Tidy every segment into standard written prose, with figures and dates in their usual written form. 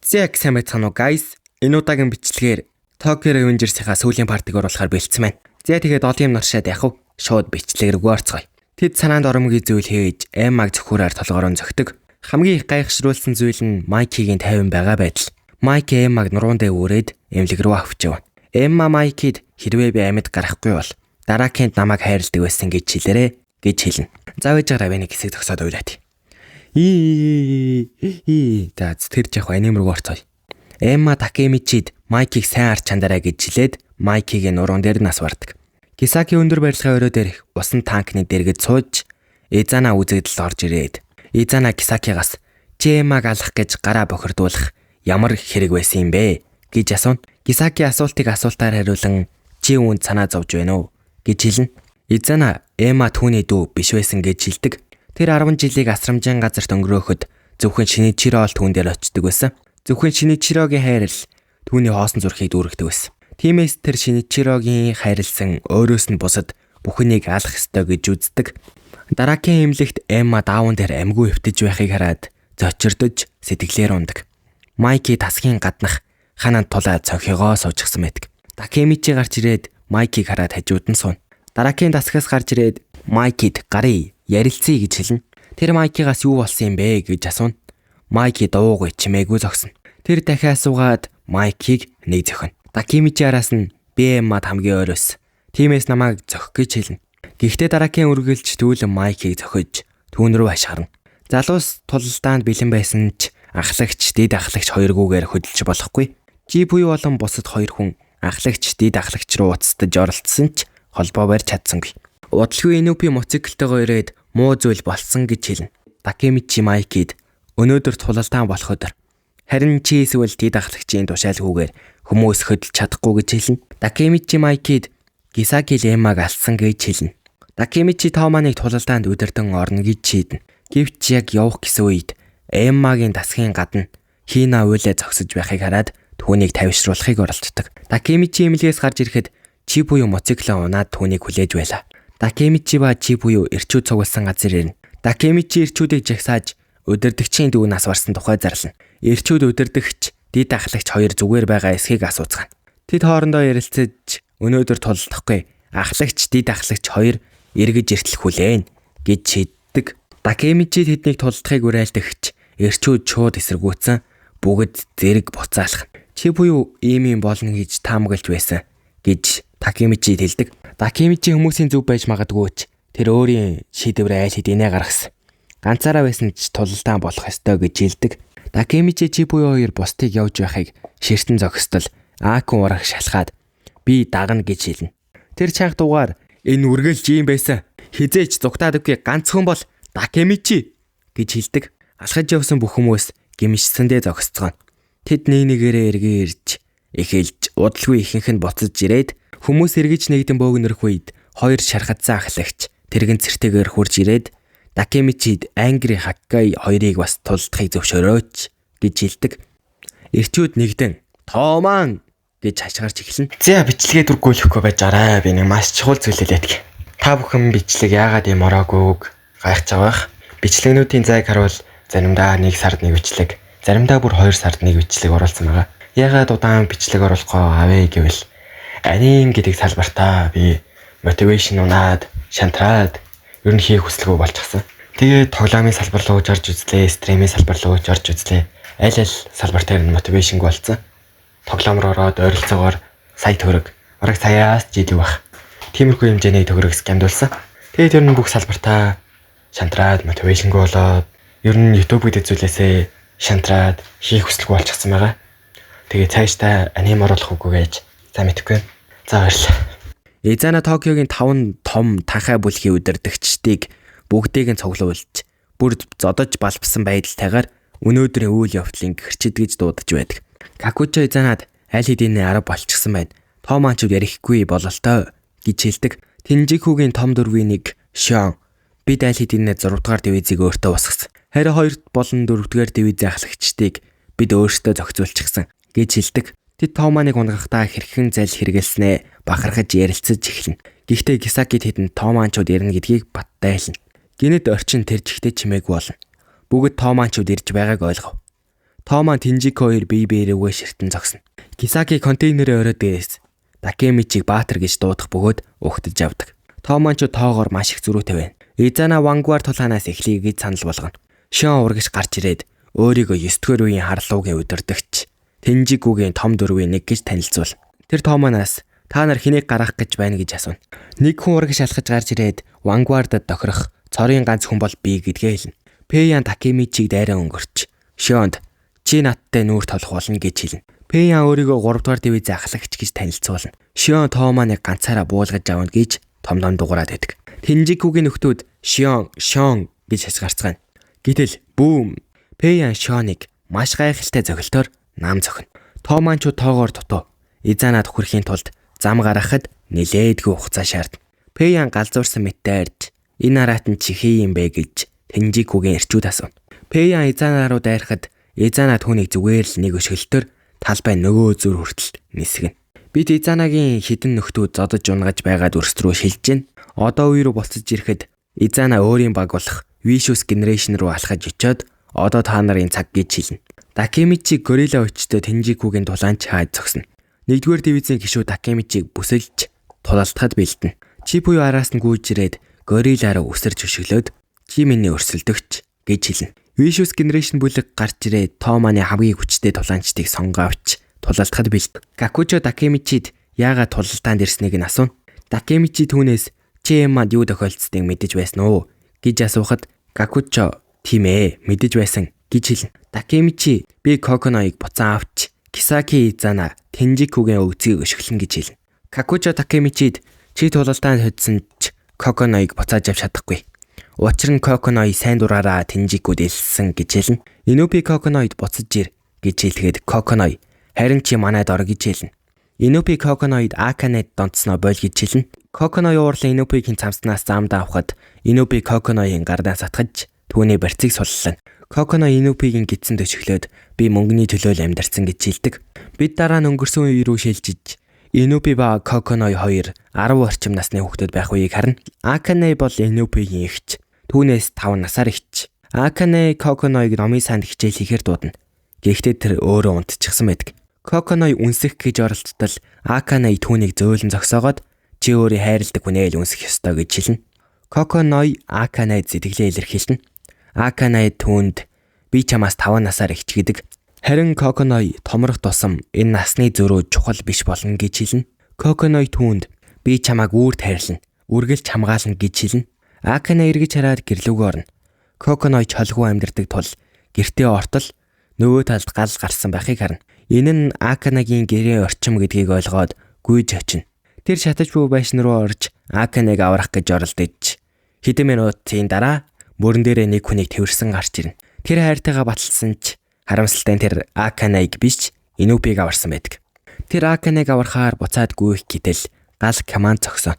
Зэг сайн байцгаана уу guys. Энэ удаагийн бичлэгээр Tokyo Revengers-ийнхаа сүүлийн партиг оруулахаар бэлдсэн байна. За тэгээд олон юм наршаад явах уу? Шууд бичлэгээр рүү орцгоё. Тэд санаанд оромгийн зүйл хийж, Эммаг зөвхөрөөр толгоороо зөгтөг. Хамгийн их гайхшруулсан зүйл нь Майкигийн тайван байгаа байдал. Майки Эммаг нуруунд дэвүүрээд эмнэлэг рүү авчив. Эмма Майкид хэрвээ би амьд гарахгүй бол дараакинд намайг хайрладаг байсан гэж хэлээрэ гэж хэлнэ. Заавж байгаа нэг хэсэг зогсоод уйлаад. Тэр жах аним руу орцгоё. Эмма Такемичид Майкиг сайн арч чандараа гэж хэлээд Майкигийн нуруунд дээр нас бардаг. Кисаки өндөр барилгын өрөө дээр усан танкны дэргэд сууж Изана үзэгдэл орж ирээд Изана Кисакигаас чи Эммаг алах гэж гараа бохирдуулах ямар хэрэг байсан юм бэ гэж асууна. Кисаки асуултыг асуултаар хариулан чи үүнд санаа зовж байна уу гэж хэлнэ. Изана Эмма түүний дүү биш байсан гэж хэлдэг. Тэр 10 жилийг асрамжийн газарт өнгөрөөхөд зөвхөн Шиничиро ол түүн дээр очдог байсан. Зөвхөн Шиничирогийн хайрал түүний хоосон зүрхийг дүүргэдэг байсан. Тиймээс тэр Шиничирогийн хайрлсан өөрөөс нь бусад бүхнийг алах ёстой гэж үздэг. Дараагийн эмнэлэгт Эмма даавн дээр амьгүй өвтөж байхыг хараад зочирдож сэтгэлээр ундаг. Майки тасгийн гаднах хананд тулаа цохиогоо суучихсан байдаг. Такемичи гарч ирээд Майкиг хараад хажууд нь сууна. Дараагийн дасгаас гарч ирээд Майкид гарыг ярилцъя гэж хэлнэ. Тэр Майкигаас юу болсон юм бэ гэж асууна. Майки дуугүй чимээгүй зогсно. Тэр дахиад асуугаад Майкиг нэг зөхөн. Такемичи араас нь би Эммад хамгийн ойроос. Тиймээс намайг зөхөх гэж хэлнэ. Гэхдээ дараагийн үргэлж түүлэн Майкиг зөхөж түүн рүү хашгирна. Залуус тулалдаанд бэлэн байсан ч ахлагч, дид ахлагч хоёргүйгээр хөдөлж болохгүй. Жи буюу болон бусад хоёр хүн ахлагч, дид ахлагч руу уцтаж оролцсон ч холбоо барьж чадсангүй. Удалгүй Инупи моциклтойгоо ирээд муу зүйл болсон гэж хэлнэ. Такемичи Майкид өнөөдөр тулалдаан болох өдөр. Харин чи эсвэл дид ахлагчийн тушаалгүйгээр хүмүүс хөдөлж чадахгүй гэж хэлнэ. Такемичи Майкид Кисаки Эммаг алсан гэж хэлнэ. Такемичи Томаныг тулалдаанд удирдан орно гэж шийднэ. Гэвч яг явах гэсэн үед Эммагийн дасгийн гадна Хина уйлаа зогсож байхыг хараад түүнийг тавьшруулахыг оролддог. Такемичи эмнэлгээс гарч ирэхэд чи буюу моцикло унаад түүнийг хүлээж байлаа. Такемичи ба чи буюу эрчүүд цугласан газар ирнэ. Такемичи эрчүүдийг жагсааж удирдагчийн дүү нас барсан тухай зарлана. Эрчүүд удирдагч, дид ахлагч хоёр зүгээр байгаа эсхийг асууцгаана. Тэд хоорондоо ярилцаж өнөөдөр тулдахгүй ахлагч, дид ахлагч хоёр эргэж иртэл хүлээн гэж шийддэг. Такемичи тэднийг тулдахыг уриалдагч эрчүүд шууд эсэргүүцэн бүгд зэрэг буцаалах. Чи буюу ийм болно гэж таамаглаж байсан гэж Такемичи хэлдэг. Такемичи хүмүүсийн зөв байж магадгүй ч тэр өөрийн шийдвэрээ аль хэдийнэ гаргасан. Ганцаараа байсан ч тулалдаан болох ёстой гэж хэлдэг. Такемичи чи буюу хоёр бусдыг явж байхыг ширтэн зогсдол Акун ураг шалхаад би дагна гэж хэлнэ. Тэр чанга дугаар энэ үргэлж ийм байсан. Хизээч зугтаадаггүй ганцхан бол Такемичи гэж хэлдэг. Алхаж явсан бүх хүмүүс гимшсэндээ зогсцгоно. Тэд нэгээрээ эргээ ирж эхэлж удалгүй ихэнх нь буцаж ирээд хүмүүс эргэж нэгдэн бөөгнөрөх үед хоёр шархацсан ахлагч тэрэгэн цэртэйгээр хурж ирээд Такемичид Ангри Хаккай хоёрыг бас тулдахыг зөвшөөрөөч гэж хэлдэг. Эрчүүд нэгдэн Тооман гэж хашгирч эхэлнэ. За бичлэгээ дүргүүлэхгүй байж арай би нэг маш чухал зүйл хэлээд. Та бүхэн бичлэг яагаад юм ороагүйг гайхаж байгаах. Бичлэгнүүдийн зайг харуул заримдаа 1 сард нэг бичлэг, заримдаа бүр 2 сард нэг бичлэг оруулсан байгаа. Яагаад удаан бичлэг оруулахгүй авъя гэвэл аним гэдэг салбартаа би мотивашн унаад, шантраад ер нь хийх хүсэлгүй болчихсон. Тэгээд тоглоомын салбар руу орж үзлээ, стримийн салбар руу орж үзлээ. Аль салбарт нь мотивашнг болсон. Тоглоом руу ороод ойролцоогоор сая төгрөг, бараг саяас жилиг баг. Тиймэрхүү хэмжээний төгрөг скамдуулсан. Тэгээд ер нь бүх салбартаа шантраад мотивашнг болоод ер нь YouTube гэдэг зүйлээсээ шантраад хийх хүсэлгүй болчихсон байгаа. Тэгээд цаашдаа аним оруулах үгүй гэж за мэдэхгүй. За баярлалаа. Изана Токиогийн 5 том танхай бүлгийн удирдагчдыг бүгдийг нь цуглуулж бүр зодож балбсан байдалтайгаар өнөөдрийн үйл явдлыг гэрчид гэж дуудаж байдаг. Какучо Изанад аль хэдийнэ арга болчихсон байна. Томанчууд ярихгүй бололтой гэж хэлдэг. Тинжикүгийн том дөрвийн нэг Шон бид аль хэдийнэ 6 дугаар дивизийг өөртөө усгасан. Харин 2 болон 4 дугаар дивизийн ахлагчдыг бид өөрсдөө зохицуулчихсан гэж хэлдэг. Тэд Томаныг унгахдаа хэрхэн зал хэрэгэлснээ бахархаж ярилцаж эхэлнэ. Гэхдээ Кисаки тэдэнд Томанчууд ирнэ гэдгийг баттай хэлнэ. Гинэд орчин тэр жигтэй чимээгүй болно. Бүгд Томанчууд ирж байгааг ойлгов. Том маань Тинжико хоёр бие биерээгээ ширтэн зогсно. Кисаки контейнерын орой дээрээс Такемичиг баатар гэж дуудах бөгөөд угтаж явдаг. Том маань ч тоогоор маш их зөрүүтэй байна. Изана Вангуар тулаанаас эхлэе гэж санал болгоно. Шион урагш гарч ирээд өөрийгөө 9-р үеийн харлуугийн удирдагч Тинжикугийн том дөрвийн нэг гэж танилцуулна. Тэр Томоноос та нар хэнийг гаргах гэж байна гэж асууна. Нэг хүн урагш алхаж гарч ирээд Вангуардад тохирох цорын ганц хүн бол би гэдгээ хэлнэ. Пэян Такемичиг дайраа өнгөрч Шионд чи надтай нүүр толох болно гэж хэлнэ. Пэян өөрийгөө 3 дугаар дивизийн ахлагч гэж танилцуулна. Шион Томоныг ганцаараа буулгаж авна гэж томдом дугаараад байдаг. Тинжикугийн нөхдүүд Шион гэж хязгаарцгаана. Гэтэл бүүм Пэян Шионыг маш гайхалтай зохилтоор нам зохино. Томан ч тоогоор дутуу. Изанад хүрэхийн тулд зам гаргахад нилээдгүй хугацаа шаардна. Пэян галзуурсан мэттэй арж энэ араат нь чихээ юм бэ гэж Тинжикугийн эрчүүд асууна. Пэян Изана руу дайрахад Изана түүнийг зүгээр л нэг өшгөлтөөр талбай нөгөө зүр хүртэл нисгэнэ. Бид Изанагийн хідэн нөхдүүд зодож унгаж байгаад өрс рүү шилжиж гин. Одоо үе рүү буцаж ирэхэд Изана өөрийн баг болох Vicious Generation руу алхаж очиод одоо та нарын цаг гэж хэлнэ. Такемичиг горилла өчтөө Тинжикугийн тулаанч хайж зогсно. 1-р дивизийн гишүүд Такемичиг бүсэлж тулалдахад бэлдэнэ. Чи буюу араас нь гүйж ирээд гориллаараа өсөрж өшөглөөд чи миний өрсөлдөгч гэж хэлнэ. Vicious Generation бүлэг гарч ирээд Томаны хамгийн хүчтэй тулаанчдыг сонгоовч тулалдахад бэлдэнэ. Какучо Такемичид яагаад тулалдаанд ирснийг нь асууна. Такемичи түүнээс чи ямад юу тохиолдсныг мэдэж байсан уу гэж асуухад Какучо тийм ээ мэдэж байсан гэж хэлнэ. Такемичи би Коконоыг буцаан авч Кисаки Изана Тинжикугийн өвцгийг өшгөлнө гэж хэлнэ. Какучо Такемичид чи тулалдаанд хоцсон ч Коконоыг буцааж авч чадахгүй. Учир нь Коконой сайн дураараа Тинжикуд элсэн гэж хэлнэ. Инупи Коконоид буцаж ир гэж хэлгээд Коконой харин чи манайд ор гэж хэлнэ. Инупи Коконоид Аканед донцсноо боль гэж хэлнэ. Коконой уурлан Инупигийн цамцнаас заамдаа авахад Инупи Коконоийн гардаа сатгаж түүний барьцыг суллана. Коконой Инупигийн гидсэнд өшөглөөд би мөнгөний төлөө л амьдарсан гэж хэлдэг. Бид дараа нь өнгөрсөн үе рүү шилжиж Инупи ба Коконой хоёр 10 орчим насны хүүхдүүд байх үеийг харна. Акане бол Инупигийн эгч. Түүнээс 5 насаар ихч. Акане Коконоыг номын санд хичээл хийхээр дуудана. Гэхдээ тэр өөрөө унтчихсан байдаг. Коконой үнсэх гэж оролдтол Акане түүнийг зөөлөн зогсоогоод чи өөрийн хайрладаг хүнээ л үнсэх ёстой гэж хэлнэ. Коконой Аканед сэтгэлээ илэрхийлнэ. Акане түүнд би чамаас 5 насаар ихч гэдэг. Харин Коконой томрох тусам энэ насны зөрүү чухал биш болно гэж хэлнэ. Коконой түүнд би чамааг үүрт хайрлана, үргэлж хамгаална гэж хэлнэ. Акане эргэж хараад гэрлүүгөө орно. Коконой чолгүй амьдардаг тул гэртээ ортол нөгөө талд гал гарсан байхыг харна. Энэ нь Аканагийн гэрээ орчим гэдгийг ойлгоод гүйж очино. Тэр шатаж буй байшин руу орж Аканыг аврах гэж оролдож хэдэн минутын дараа мөрөн дээрээ нэг хүнийг тэрсэн гарч ирнэ. Тэр хайртайгаа баталсан ч харамсалтай тэр Аканыг биш Инупиг аварсан байдаг. Тэр Аканыг аврахаар буцаад гүйх гэтэл гал команд зогсоо.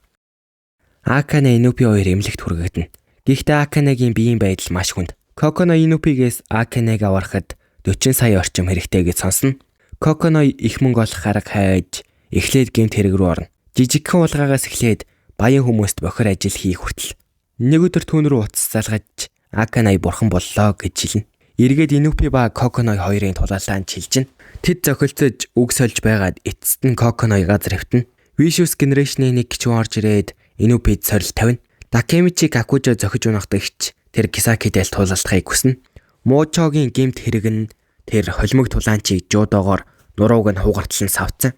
Акане Инупи хоёр эмнэлэгт хүргэгдэнэ. Гэхдээ Аканагийн биеийн байдал маш хүнд. Коконой Инупигээс Аканыг аврахад 40 сая орчим хэрэгтэй гэж сонсно. Коконой их мөнгө олох арга хайж эхлээд гэмт хэрэг рүү орно. Жижигхэн улгаагаас эхлээд баян хүмүүст бохир ажил хийх хүртэл нэг өдөр түүн рүү утас залгаж Аканай бурхан боллоо гэж хэлнэ. Эргээд Инупи ба Коконой хоёрын тулаалаанд шилжинэ. Тэд зохилцож үг сольж байгаад эцэст нь Коконой газар хэвтэнэ. Vicious Generation-ийн нэг гिच орж ирээд Инупид сорил тавина. Такемичи Какужо зохиж унахдаг ч тэр Кисакидэл тулалдахыг хүснэ. Муучогийн гэмт хэрэг нь тэр холимог тулаанчийг жуудоогоор нурууг нь хугарталан савцсан.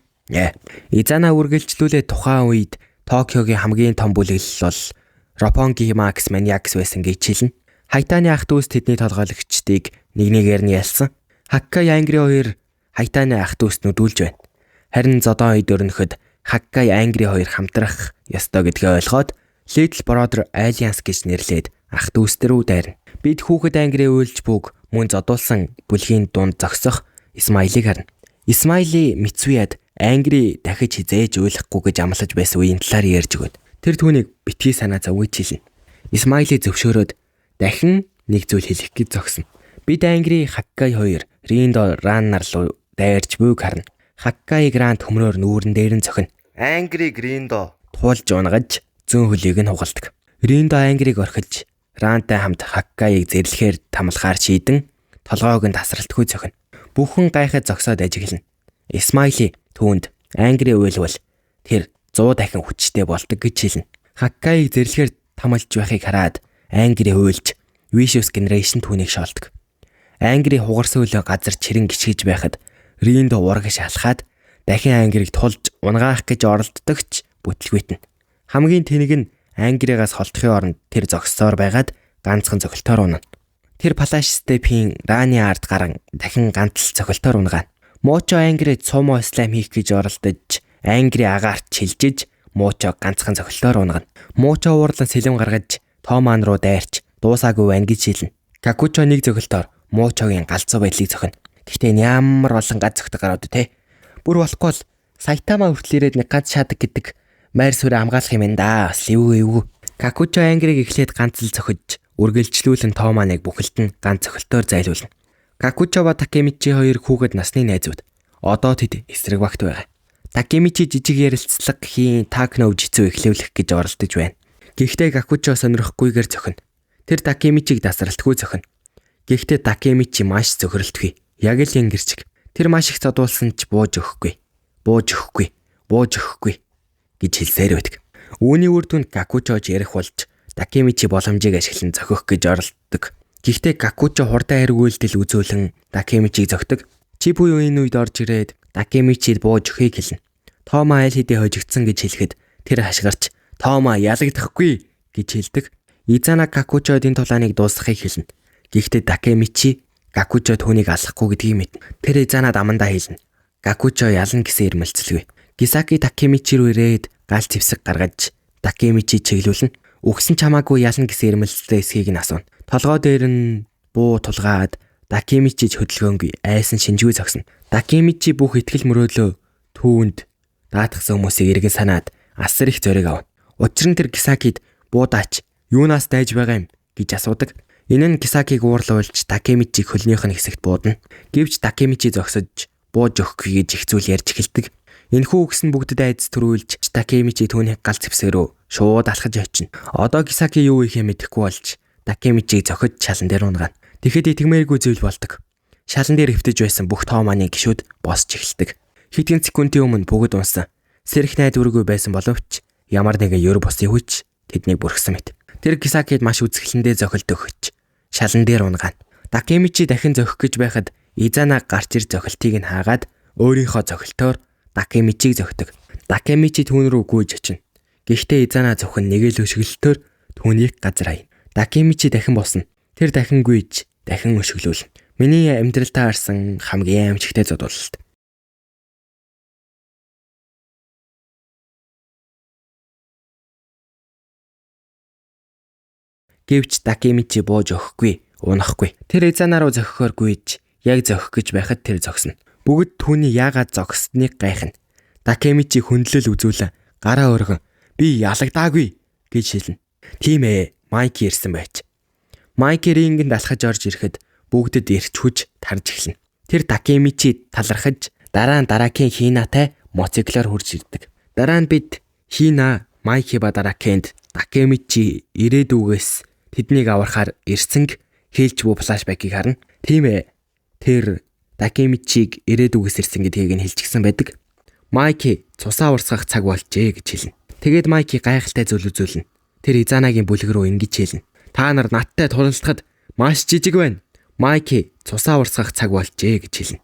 Изана үргэлжлүүлээ тухайн үед Токиогийн хамгийн том бүлэглэл бол Roppongi Max Maniacs байсан гэж хэлнэ. Хайтаны ах дүүс тэдний толгойлогчдыг нэг-нэгээр нь ялсан. Хаккай Ангри хоёр Хайтаны ах дүүс нүдүүлж байна. Харин зодон үед өрнөхөд Хаккай Ангри хоёр хамтрах ёстой гэдгээ ойлгоод Little Brother Alliance гэж нэрлээд ах дүүстэр рүү дайрна. Бид хүүхэд Ангри уйлж бүг мөн зодуулсан бүлгийн дунд зогсох Исмайлыг харна. Исмайли Мицуяд Ангри дахиж хизээж уйлахгүй гэж амлаж байсан үеийн талаар ярьж өгöd. Тэр түүнийг битгий санаа зовж хэлнэ. Исмайли зөвшөөрөөд дахин нэг зүйл хэлэх гэж зогсно. Бид Ангри Хаккай хоёр Риндо Раннар руу дайрч бүг харна. Хаккай Грант хөмрөөр нүүрэн дээр нь зохино. Ангри Риндо туулж унгаж зүүн хөлийг нь хугалдаг. Риндо Ангриг орхиж Рантай хамт Хаккайыг зэрлэхээр тамлахаар шийдэн толгойг нь тасралтгүй зохино. Бүхэн гайхаж зогсоод ажиглана. Смайли түүнд ангри уйлвал тэр 100 дахин хүчтэй болдог гэж хэлнэ. Хаккаиг зэрлэгээр тамалж байхыг хараад ангри уйлж Vicious Generation түүнийг шоолдог. Ангри хугарсан хөлөө газар чирэн гიშгэж байхад Риндо урагш алхаад дахин ангрийг тулж унгаах гэж оролддогч бүтлгүйтнэ. Хамгийн тэнэг нь ангригаас холдохын оронд тэр зогссоор байгаад ганцхан цохилтоор унана. Тэр Flash Step-ийн Rani ард гарan дахин ганц цохилтоор унгаана. Муучо ангрид сумо слайм хийх гэж оролдож ангри агаарт чилжиж Муучо ганцхан цохилтоор унгана. Муучо уурлан сэлэм гаргаж Томан руу дайрч дуусаагүй байна гэж хэлнэ. Какучо нэг цохилтоор Муучогийн галзуу байдлыг зохино. Гэхдээ ямар олон ганц зохидог гараад те. Бүр болохгүй л Сайтама хүртэл ирээд нэг ганц шаадаг гэдэг майр сүрэ хамгаалах юм энэ да. Бас эвгүй. Какучо ангриг эхлээд ганц л зохиж үргэлжлүүлэн Томаныг бүхэлд нь ганц цохилтоор зайлуулна. Какучо ба Такемичи хоёр хүүхэд насны найзууд. Одоо тэд эсрэг багт байгаа. Такемичи жижиг ярилцлага хийн Такно жицүү эхлүүлэх гэж оролдож байна. Гэхдээ Какучо сонирхохгүйгээр зохино. Тэр Такемичиг дасралтгүй зохино. Гэхдээ Такемичи маш зөхрөлтгүй. Яг л ингэрчиг. Тэр маш их зодуулсан ч бууж өгөхгүй гэж хэлсээр байдаг. Үүний үр дүнд Какучож ярих болж Такемичи боломжийг ашиглан зохих гэж оролддог. Гэхдээ Какучо хурдан эргүүлдэл үзүүлэн Такемичиг зогтдог. Чибую энэ үед орж ирээд Такемичид бууж өгөхийг хэлнэ. Тома аль хэдийн хожигдсан гэж хэлэхэд тэр хашгирч Тома ялагдахгүй гэж хэлдэг. Изана Какучодын тулааныг дуусгахыг хэлнэ. Гэхдээ Такемичи Какучо түүнийг алахгүй гэдгийг мэднэ. Тэр Изанад амандаа хэлнэ. Какучо ялна гэсэн ирмэлцэлгүй. Гисаки Такемичи рүү ирээд гал зэвсэг гаргаж Такемичи чиглүүлнэ. Үгсэн чамаагүй ялна гэсэн ирмэлцэлтэй эсхийг нь асууна. Толгой дээр нь буу тулгаад Такемичи хөдөлгөөнгүй айсан шинжгүй зогсно. Такемичи бүх итгэл мөрөөлөө түүнд даатгсан хүмүүсийг эргэн санаад асар их зориг авна. Учир нь тэр Гисакид буудаач юунаас дайж байгаа юм гэж асуудаг. Энэ нь Гисакиг уурлуулж Такемичиг хөлнийх нь хэсэгт буудана. Гэвч Такемичи зогсож бууж өгөхгүй гэж их зүйл ярьж эхэлдэг. Энэхүү үгс нь бүгдэд айдас төрүүлж Такемичи түүний гал зэвсэг рүү шууд алхаж очино. Одоо Гисаки юу хийхээ мэдэхгүй болж Такемичиг зохиж шалан дээр унгана. Тэгэхэд итгэмээргүй зүйл болдог. Шалан дээр хөвтөж байсан бүх Томаны гишүүд босч эхэлдэг. Хэдхэн секундын өмнө бүгд унсан. Сэрх найдваргүй байсан боловч ямар нэгэн ёр бусын хүч тэднийг бүрхсэн мэт. Тэр Гисакид маш үзэсгэлэндээ зохилт өгч шалан дээр унгана. Такемичи дахин зохих гэж байхад Изана гарч ир зохилтыг нь хаагаад өөрийнхөө зохилтоор Такемичиг зохидог. Такемичи түүн рүү гүйж очино. Гэхдээ Изана зөвхөн нэг л өшгөлтөөр түүнийг газар хаяна. Такемичи дахин босно. Тэр дахин гүйж, дахин өшгөлүүлнэ. Миний амьдралтаа харсан хамгийн аимшигтай зодуулалт. Гэвч Такемичи бууж өгөхгүй, унахгүй. Тэр Изана руу зохихоор гүйж, яг зохих гэж байхад тэр зогсно. Бүгд түүний яагаад зогсныг гайхна. Такемичи хөндлөл үзүүлэн гараа өргөн би ялагдаагүй гэж хэлнэ. Тийм ээ, Майки ирсэн байж. Майки рингэнд алхаж орж ирэхэд бүгдэд ирч хүж тарж эхэлнэ. Тэр Такемичи талархаж дараа нь Даракийн Хинатай моциклоор хурж ирдэг. Дараа нь бид Хина, Майки ба Даракинд Такемичи ирээдүгээс тэднийг аврахаар ирсэнг хэлж буй флашбекийг харна. Тийм ээ. Тэр Такемичиг ирээдүгээс ирсэн гэдгийг нь хэлчихсэн байдаг. Майки цусаа урсгах цаг болжээ гэж хэлнэ. Тэгээд Майки гайхалтай зүйл үзүүлнэ. Тэр Изанагийн бүлэг рүү ингэж хэлнэ. Та нар надтай тулалдахад маш жижиг байна. Майки цусаа урсгах цаг болжээ гэж хэлнэ.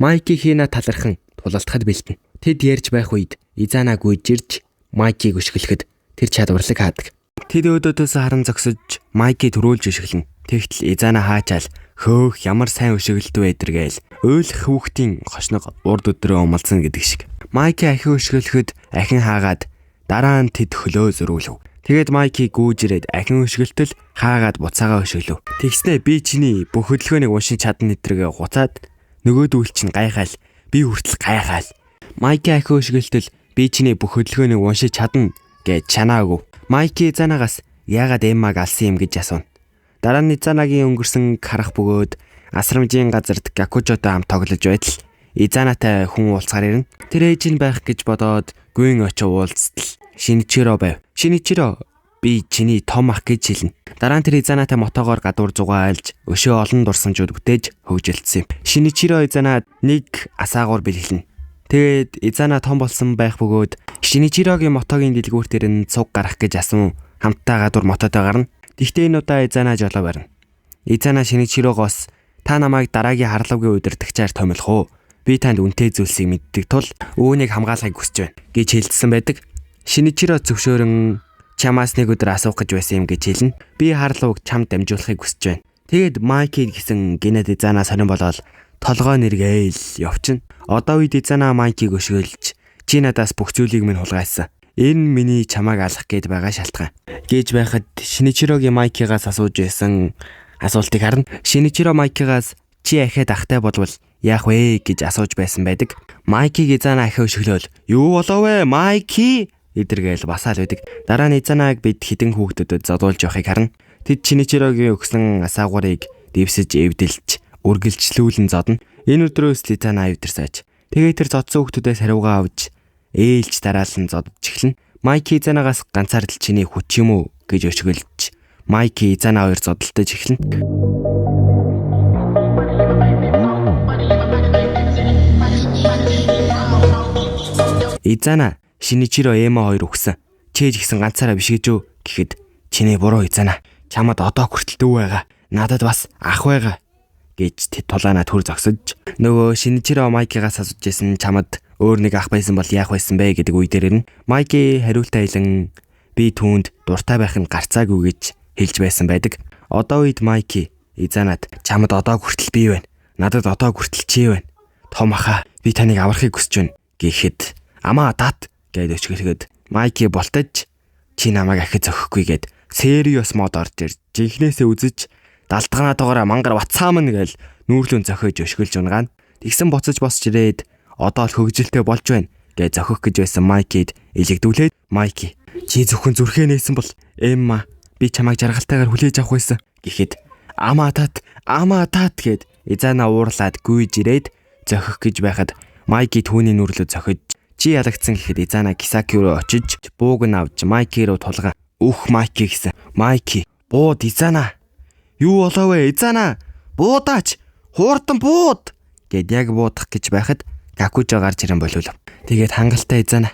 Майки Хина талархан тулалдахад бэлдэнэ. Тэд ярьж байх үед Изана гүйж ирж Майкиг өшгөлөхөд тэр чадварлаг хаадаг. Тэд өөдөөдөөс харан зогсож Майки төрүүлж өшгөлнө. Тэгтэл Изана хаачаал хөөх ямар сайн өшгөлтөө эдэргээл өөлөх хүүхдийн хошног урд өдрөө умалсан гэдэг шиг. Майки ахин өшгөлөхөд ахин хаагаад дараа нь тэд хөлөө зөрүүлв. Тэгээд Майки гүйж ирээд ахин өшгөлтөл хаагаад буцаага өшгөлөв. Тэгснэ би чиний бүх хөдөлгөөнийг уншин чадна нэтргээ гуцаад нөгөөдүүл чинь гайхаал би хүртэл гайхаал. Майки ахин өшгөлтөл би чиний бүх хөдөлгөөнийг уншиж чадна гэж чанаагүй. Майки Изанагаас яагаад Эммаг алсан юм гэж асууна. Дараа нь Изанагийн өнгөрсөн харах бөгөөд асрамжийн газарт Какучотой хамт тоглож байтал Изанатай хүн уулзгаар ирнэ. Тэр ээж нь байх гэж бодоод гүйн очив уулзтал Шиничиро байв. Шиничиро Би чиний том ах гэж хэлнэ. Дараа нь тэр Изанатай мотогоор гадуур зугаа айлж өшөө олон дурсамжууд бүтээж хөгжилдсөн юм. Шиничиро Изанад нэг асаагуур бэлгэлнэ. Тэгээд Изана том болсон байх бөгөөд Шиничирогийн мотогийн дэлгүүр дээр нь цуг гарах гэж асуун хамтдаа гадуур мототой гарна. Тэгтээ энэ удаа Изана жолоо барина. Изана Шиничирогоос та намайг дараагийн харлагын удирдагчаар томилох уу? Би танд үнэтэй зүйлсийг мэддэг тул үүнийг хамгаалахыг хүсэж байна гэж хэлсэн байдаг. Шиничиро зөвшөөрөн чамаас нэг өдөр асуух гэж байсан юм гэж хэлнэ. Би харлууг чамд дамжуулахыг хүсэж байна. Тэгэд Майки гэсэн гинэд Изана сонирн болоод толгой нэргээл явчихна. Одоо үед Изана Майкиг өшөөлж чи надаас бүх зүйлийг минь хулгайсан. Энэ миний чамааг алах гээд байгаа шалтгаан гэж байхад Шиничирогийн Майкигаас асууж байсан асуултыг харна. Шиничиро Майкигаас чи ахиад ахтай болвол яах вэ гэж асууж байсан байдаг. Майкиг Изана ахиа өшөглөөл юу болов вэ Майки эдэргээл басаал байдаг. Дараа нь Изанаг бид хідэн хүүхдүүдэд зодуулж явахыг харна. Тэд Шиничирогийн өгсөн асаагуурыг дэвсэж эвдэлж үргэлжлүүлэн зодно. Энэ өдрөөс Изана эвдэрсэж. Тэгээд тэр зодсон хүүхдүүдээс хариугаа авч ээлж дараалан зодож эхэлнэ. Майки Изанагаас ганцаардл чиний хүч юм уу гэж өшгөлж Майки Изана хоёр зодолтож эхэлнэ. Изана Шиничиро Эма хоёр өгсөн. Чээж гисэн ганцаараа биш гэж үү гэхэд чиний буруу Изана. Чамд одоо хүртэл дүү байгаа. Надад бас ах байгаа гэж тэд тулаанаа төр зогсож нөгөө Шиничиро Майкигаас асууж байсан чамд өөр нэг ах байсан бол яах байсан бэ гэдэг үе дээр нь Майки хариултаа хэлэн би түүнд дуртай байх нь гарцаагүй гэж хэлж байсан байдаг. Одоо үед Майки Изанад чамд одоо хүртэл би байна. Надад одоо хүртэл чи байна. Том ахаа би таныг аврахыг хүсэж байна гэхэд амаа дат гэж өчгөлгöd Майки болтож чи намайг ахиж зөхөхгүй гэд serious мод орж ирж жинхнээсээ үзэж далдганаатайгаараа мангар вацаамн гээл нүүрлэн зөхөж өшгөлж унгаана. Тэгсэн буцаж босч ирээд одоо л хөгжилтэй болж байна гэж зөхөх гэж байсан Майкид илэгдүүлээд Майки чи зөвхөн зүрхээ нээсэн бол Эмма би чамайг жаргалтайгаар хүлээж авах байсан гэхэд амаа тат гэд Изана уурлаад гүйж ирээд зөхөх гэж байхад Майки түүний нүрлөө зөхөж чи ялагдсан гэхэд Изана Кисаки руу очиж бууг нь авч Майки руу тулган үх Майки гэсэн. Майки бууд Изана юу болов вэ Изана буудаач хуурдан бууд гэд яг буудах гэж байхад Какужо гарч ирэн болов. Тэгээд хангалттай Изана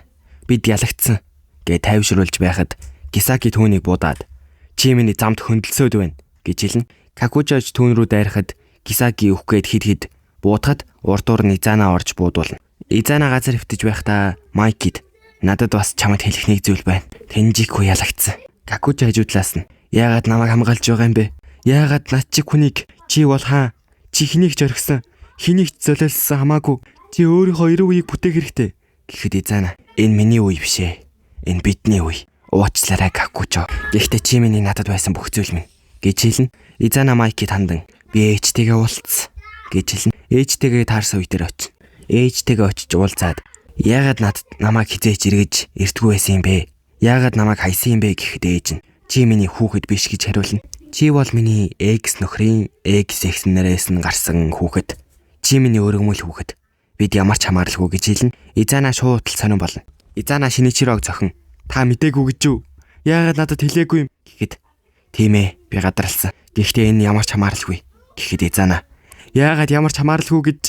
бид ялагдсан гэд тайвшруулж байхад Кисаки түүнийг буудаад чи миний замд хөндлөсөд байна гэж хэлнэ. Какужоч түүн рүү дайрахад Кисаки үхгээд хид буудахад урдуур нь Изана орж буудуулна. Изана газар хөвтөж байхдаа Майкид надад бас чамд хэлэх нэг зүйл байна. Тэнжику ялагдсан. Какужо хажуудлаас нь яагаад намайг хамгаалж байгаа юм бэ? Яагаад над чи хүнийг чи бол хаа? Чи хэнийг ч орхисон? Хэнийг ч золиолсон хамаагүй. Чи өөрийнхөө эрүү үеийг бүтээх хэрэгтэй. Гэхэд Изана энэ миний үе биш ээ. Энэ бидний үе. Уучлаарай Какужо. Гэхдээ чи миний надад байсан бүх зүйл минь гэж хэлнэ. Изана Майкид хандан би ээжтэйгээ уулзсан гэж хэлнэ. Ээжтэйгээ таарсан үе дээр очив. Ээжтэйгээ очиж уулзаад яагаад надад намайг хизээч эргэж эртгүй байсан юм бэ? Яагаад намайг хайсан юм бэ гэхэд ээж нь чи миний хүүхэд биш гэж хариулна. Чи бол миний экс нөхрийн экс нэрээс нь гарсан хүүхэд. Чи миний өргөмөл хүүхэд. Бид ямар ч хамааралгүй гэж хэлнэ. Изана шууд л сонирн болно. Изана Шиничирог зохин. Та мэдээгүй гэж юу? Яагаад надад хэлээгүй юм гэхэд тийм ээ би гадарлсан. Гэхдээ энэ ямар ч хамааралгүй гэхэд Изана яагаад ямар ч хамааралгүй гэж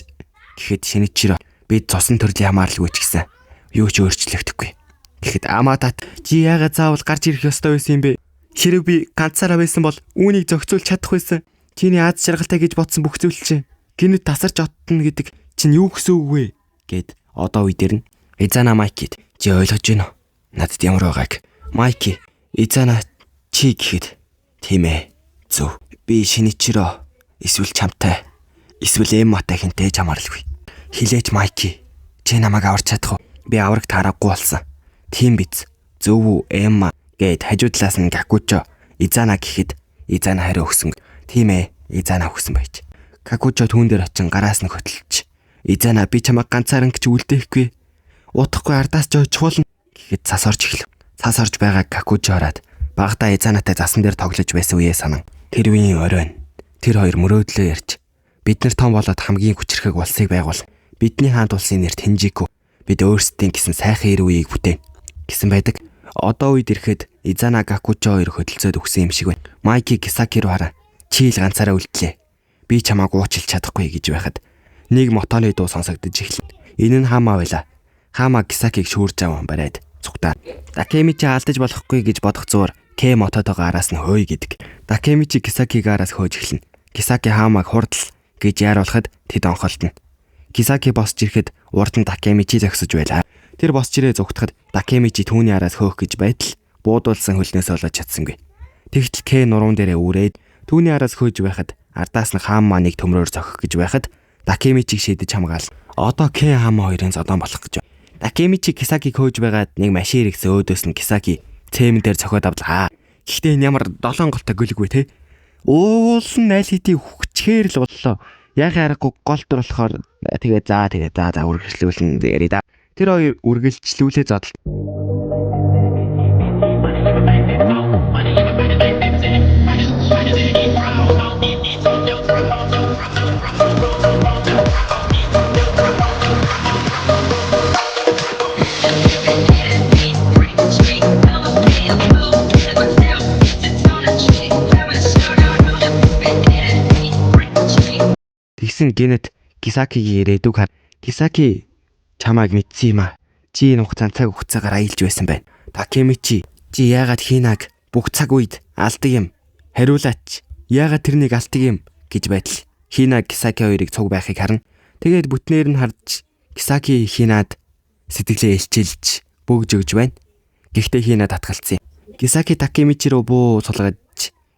гэхэд Шиничиро бид цусан төрлийн хамааралгүй ч гэсэн юу ч өөрчлөгдөхгүй. Гэхэд амаатат чи яагаад заавал гарч ирэх ёстой байсан юм бэ? Хэрэг би ганцаараа байсан бол үүнийг зохицуулж чадах байсан. Чиний аз жаргалтай гэж бодсон бүх зүйл чинь гинэд тасарч оттно гэдэг чинь юу гэсэн үг вэ гэд одоо үе дээр нь Изана Майкид чи ойлгож байна уу? Надад ямар байгааг. Майки Изана чи гэхэд тийм ээ. Зөв. Би Шиничиро эсвэл чамтай эсвэл Эмматай хинтэй хамааралгүй. Хилээч Майки. Чи намайг аварч чадах уу? Би авраг таарахгүй болсон. Тийм биз. Зөв үү Эмма гэд хажуудлаас нь Какужо Изана гэхэд Изана хариу өгсөн. Тийм ээ. Изана өгсөн байж. Какужо түүн дээр очин гараас нь хөтлөж Изана би чамайг ганцаараа гэж үлдээхгүй. Утахгүй ардаас ч чуулна гэхэд цас орж эхлэв. Цас орж байгааг Какужо хараад багада Изанатай засан дээр тоглож байсан үеэ санан. Тэр үеийн оройн тэр хоёр мөрөөдлөө ярьж бид нар том болоод хамгийн хүчрхэг улсыг байгуул. Бидний хаант улсын нэр Тэнжику. Бид өөрсдийн гэсэн сайхан эр үеийг бүтээн гэсэн байдаг. Одоо үед ирэхэд Изана Гакучо хоёр хөдөлцөөд өгсөн юм шиг байна. Майки Кисаки руу хараа. Чи л ганцаараа үлдлээ. Би чамааг уучлах чадахгүй гэж байхад нэг мотоны дуу сонсогдож эхэлнэ. Энэ нь Хама байла. Хама Кисакиг шүүрж аван бариад цугтаа. Такемичи алдаж болохгүй гэж бодох зуур К мототойгоо араас нь хөөе гэдэг. Такемичи Кисакиг араас хөөж эхэлнэ. Кисаки Хамаг хурдл гэж яаруулахад тэд онхолдно. Кисаки босч ирэхэд урд нь Такемичи зогсож байлаа. Тэр босч ирээ зүгтахад Такемичи түүний араас хөөх гэж байтал буудуулсан хөлнөөс олж чадсангүй. Тэгтэл К нуруунд дээрээ үрээд түүний араас хөөж байхад ардаас нь Хамманыг төмрөөр зохих гэж байхад Такемичиг шийдэж хамгаал. Одоо К Хама хоёрын зодон болох гэж байна. Такемичи Кисакиг хөөж байгаад нэг машин иргэсэн өөдөөс нь Кисаки цемэн дээр цохиод авлаа. Гэхдээ энэ ямар 7 голтой гөлөг вэ те? Уулын айл хэдийн хүчээр л боллоо. Яхаа аргагүй голтор болохоор тэгээ за үргэлжлүүлэн яри да. Тэр хоёр үргэлжлүүлээ зодол. Тэгсэн гинэт Кисакигийн ирээдүг хар. Кисаки чамайг мэдсэн юм аа. Чи энэ хугацаанд цаг хугацаагаар аялж байсан байна. Такемичи чи яагаад Хинаг бүх цаг үед алдаг юм? Хариулаач. Яагаад тэрнийг алдаг юм гэж байтал Хина Кисаки хоёрыг цуг байхыг харна. Тэгээд бүтнээр нь харж Кисаки Хинад сэтгэлээ илчилж бөгж өгж байна. Гэхдээ Хина татгалцсан юм. Кисаки Такемичи руу буу сулгаж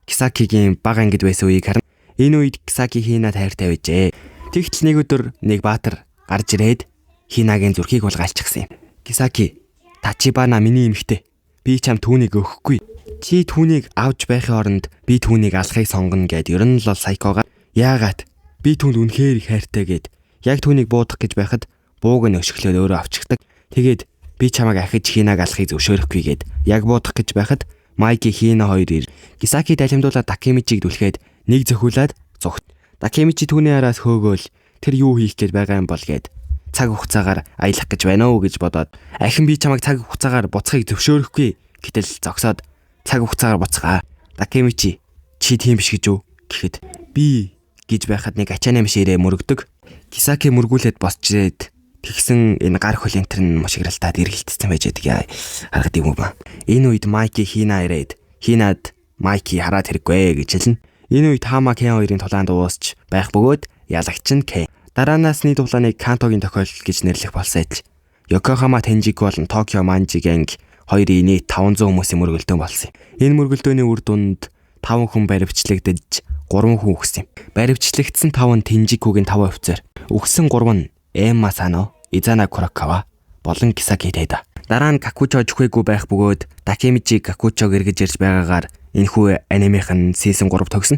Кисакигийн бага ангид байсан үеийг харна. Энэ үед Кисаки Хинад хайртай байжээ. Тэгтэл нэг өдөр нэг баатар гарч ирээд Хинагийн зүрхийг улгаалчихсан юм. Кисаки, Тачибана миний эмэгтэй. Би чам түүнийг өгөхгүй. Чи түүнийг авч байхын оронд би түүнийг алахыг сонгоно гэд ер нь л сайкоога. Яагаад? Би түүнд үнэхээр их хайртай гэд яг түүнийг буудах гэж байхад бууг нь өшгөлөөд өөрөө авчихдаг. Тэгээд би чамайг ахиж Хинаг алахыг зөвшөөрөхгүй гэд яг буудах гэж байхад Майки Хина хоёр ир. Кисаки далимдуулаад Такемичиг дүлхээд нэг зөхүүлээд зүгт. Такемичи түүний араас хөөгөөл тэр юу хийх гээд байгаа юм бол гээд цаг хугацаагаар аялах гэж байна уу гэж бодоод ахин би чамайг цаг хугацаагаар буцахыг зөвшөөрөхгүй гэтэл зогсоод цаг хугацаагаар буцгаа. Такемичи чи тийм биш гэж үү гэхэд би гэж байхад нэг ачааны мширээ мөрөгдөг. Кисаки мөргүүлээд босч ирээд тэгсэн энэ гар хөл энтер нь мушигралтаад эргэлтсэн байж байгаа харагд юм ба. Энэ үед Майки Хина ирээд Хинад Майки хараад хэрэггүй гэж хэлнэ. Энэ үед Хама Кен хоёрын тулаанд уусч байх бөгөөд ялагч нь Кен. Дараа насны тулааныг Кантогийн тохиолдол гэж нэрлэх болсон адил. Йокохама Тенжику болон Токио Манжи гэнг хоёрын нийт 500 хүмүүсийн мөргөлдөөн болсон юм. Энэ мөргөлдөөний үр дүнд 5 хүн баривчлагдаж 3 хүн өгсөн юм. Баривчлагдсан 5 нь Тенжикугийн 5 офицер. Өгсөн 3 нь Эмма Сано, Изана Курокава болон Кисаки Тэда. Дараа нь Гакучо жүхээгүй байх бөгөөд Такемичи Гакучог эргэж ирж байгаагаар энэхүү анимеийн season 3 тогсно.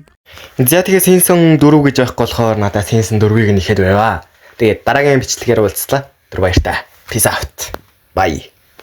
За тэгээ season 4 гэж байхгүй болохоор надад season 4-ыг нэхэд байваа. Тэгээд дараагийн бичлэгээр уулзлаа. Түр баяртай. Peace out. Bye.